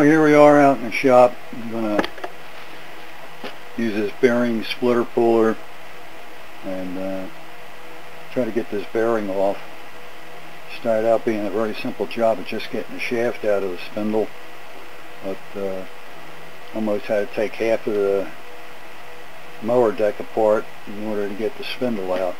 here we are out in the shop. I'm going to use this bearing splitter puller and try to get this bearing off. Started out being a very simple job of just getting the shaft out of the spindle, but almost had to take half of the mower deck apart in order to get the spindle out.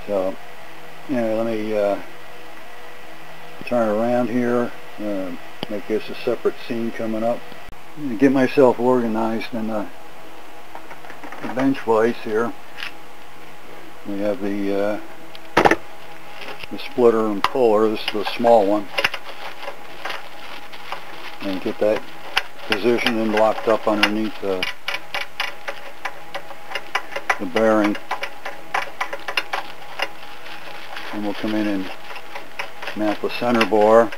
So anyway, let me turn around here, make this a separate scene coming up. I'm going to get myself organized in the bench vise here. We have the splitter and puller. This is the small one. And get that positioned and locked up underneath the bearing. And we'll come in and mount the center bar.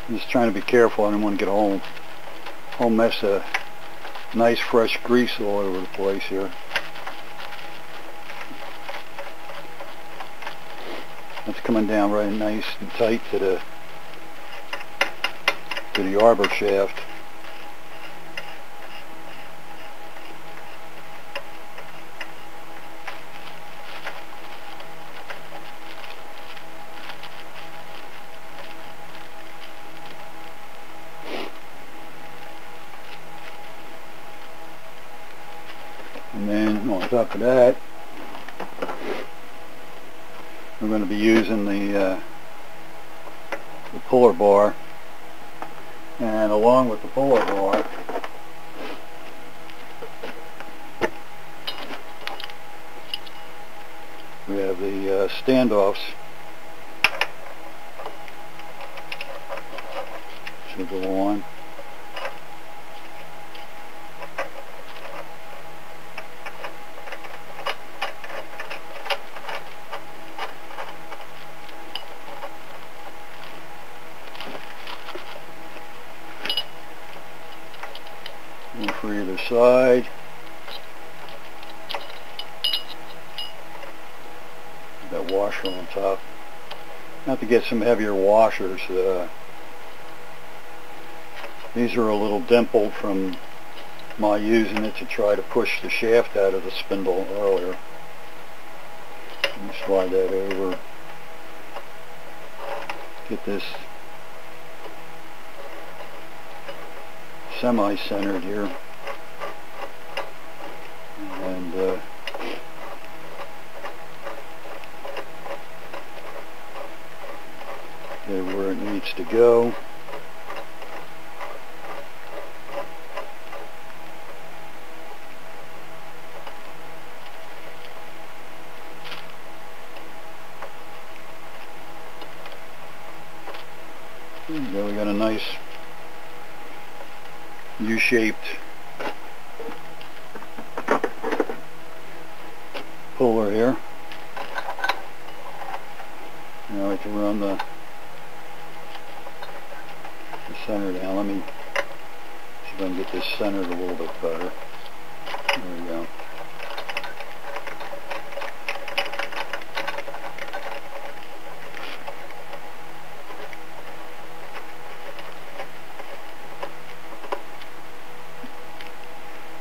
I'm just trying to be careful. I don't want to get a whole mess of nice fresh grease all over the place here. That's coming down right nice and tight to the arbor shaft. And then on top of that, we're going to be using the puller bar, and along with the puller bar, we have the standoffs. Should go on. One for either side. That washer on top. Have to get some heavier washers. These are a little dimpled from my using it to try to push the shaft out of the spindle earlier. Let me slide that over. Get this semi-centered here, and get where it needs to go. There we go. We got a nice U-shaped puller here. Now I can run the center down. Let me see if I can get this centered a little bit better. There we go.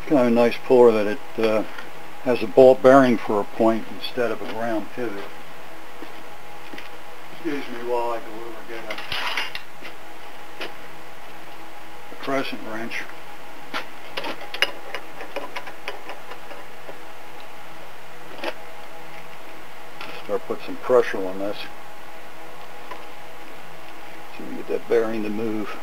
Kind of a nice puller that it has a ball bearing for a point instead of a ground pivot. Excuse me while I go over and get a crescent wrench. Start putting some pressure on this so we get that bearing to move.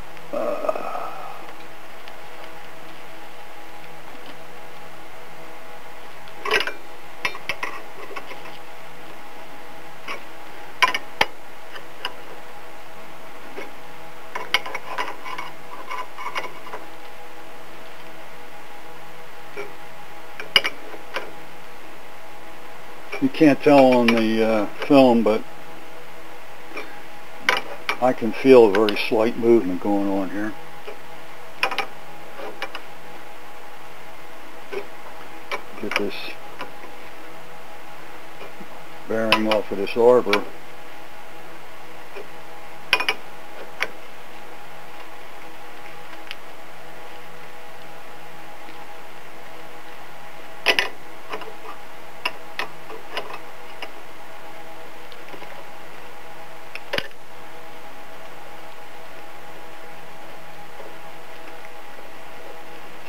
You can't tell on the film, but I can feel a very slight movement going on here. Get this bearing off of this arbor.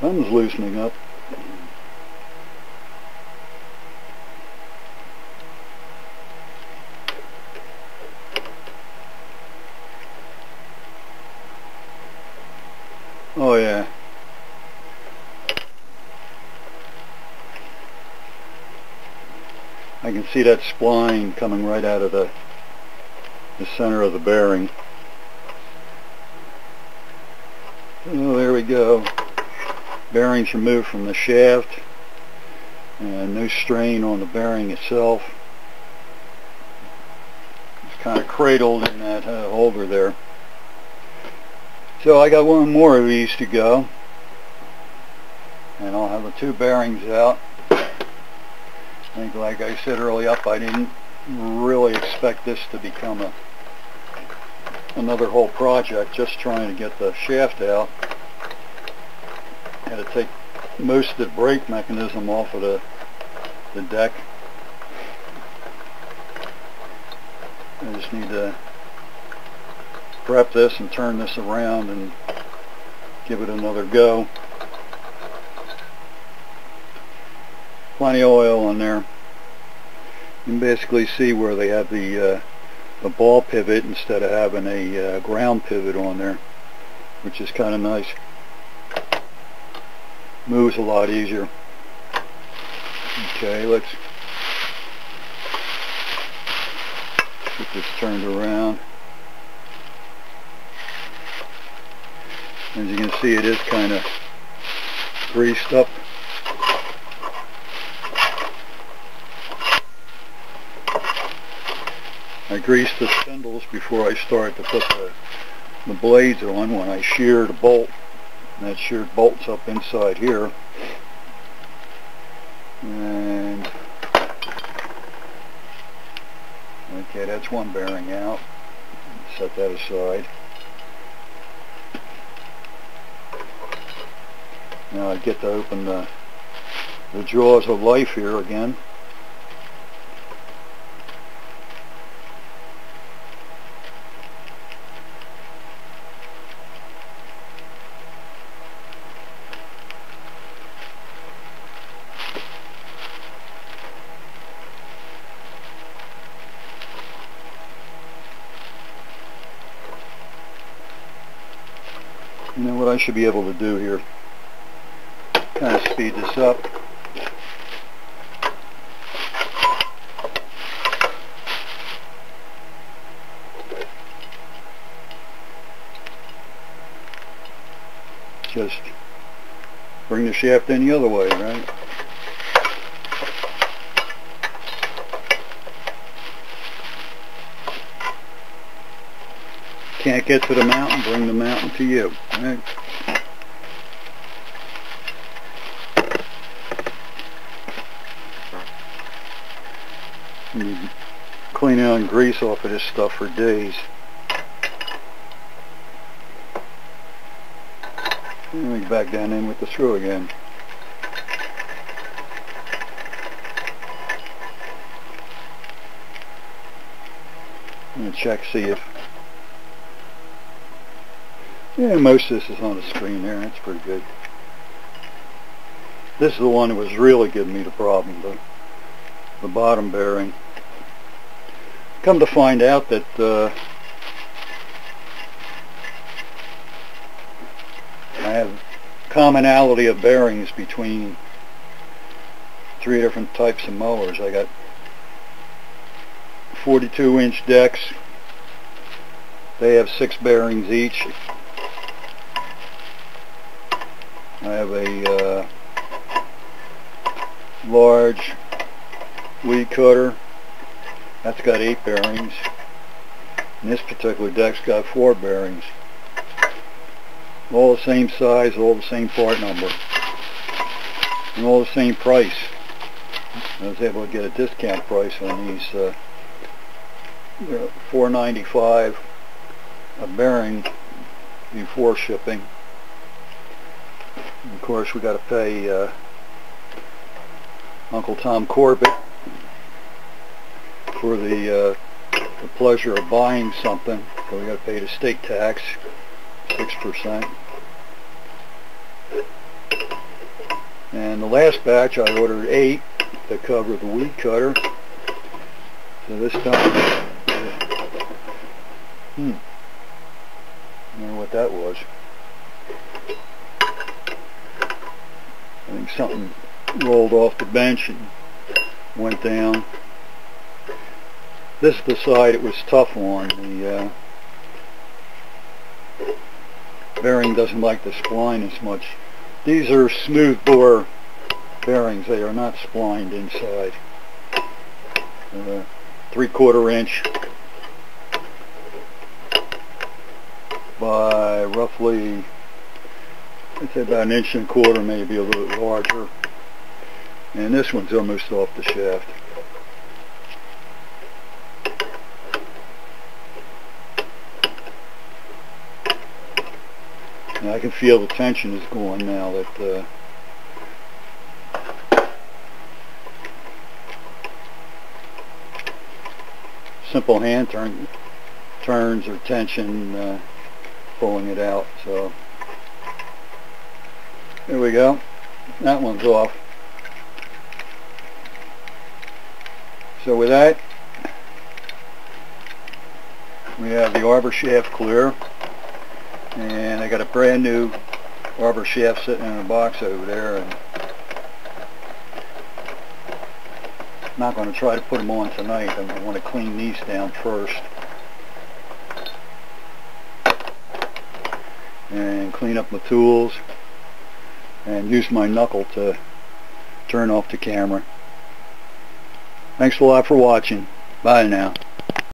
Something's loosening up. Oh yeah. I can see that spline coming right out of the center of the bearing. Oh, there we go. Bearings removed from the shaft, and no strain on the bearing itself. It's kind of cradled in that holder there. So I got one more of these to go, and I'll have the two bearings out. I think, like I said earlier up, I didn't really expect this to become another whole project, just trying to get the shaft out. Had to take most of the brake mechanism off of the deck. I just need to prep this and turn this around and give it another go. Plenty of oil on there. You can basically see where they have the ball pivot instead of having a ground pivot on there, which is kind of nice. Moves a lot easier. Okay, let's get this turned around. As you can see, it is kind of greased up. I grease the spindles before I start to put the blades on when I shear the bolt. And that sheared bolts up inside here. And okay, that's one bearing out. Set that aside. Now I get to open the jaws of life here again. You know what I should be able to do here? Kind of speed this up. Just bring the shaft in the other way, right? Can't get to the mountain, bring the mountain to you. Right? You clean out and grease off of this stuff for days. And we back down in with the screw again. I'm going to check, see if... Yeah, most of this is on the screen there. That's pretty good. This is the one that was really giving me the problem, the bottom bearing. Come to find out that I have commonality of bearings between 3 different types of mowers. I got 42-inch decks. They have 6 bearings each. I have a large weed cutter. That's got 8 bearings. And this particular deck's got 4 bearings. All the same size, all the same part number, and all the same price. I was able to get a discount price on these. $4.95 a bearing before shipping. And of course, we got to pay Uncle Tom Corbett for the pleasure of buying something. So we got to pay the state tax, 6%. And the last batch I ordered 8 to cover the weed cutter. So this time, I don't know what that was. I think something rolled off the bench and went down. This is the side it was tough on. The bearing doesn't like the spline as much. These are smooth bore bearings. They are not splined inside. 3/4 inch by roughly, I'd say about 1.25 inches, maybe a little bit larger. And this one's almost off the shaft. And I can feel the tension is going now. That simple hand turns or tension pulling it out. So there we go. That one's off. So with that, we have the arbor shaft clear, and I got a brand new arbor shaft sitting in a box over there, and I'm not going to try to put them on tonight. I want to clean these down first and clean up my tools and use my knuckle to turn off the camera. Thanks a lot for watching. Bye now.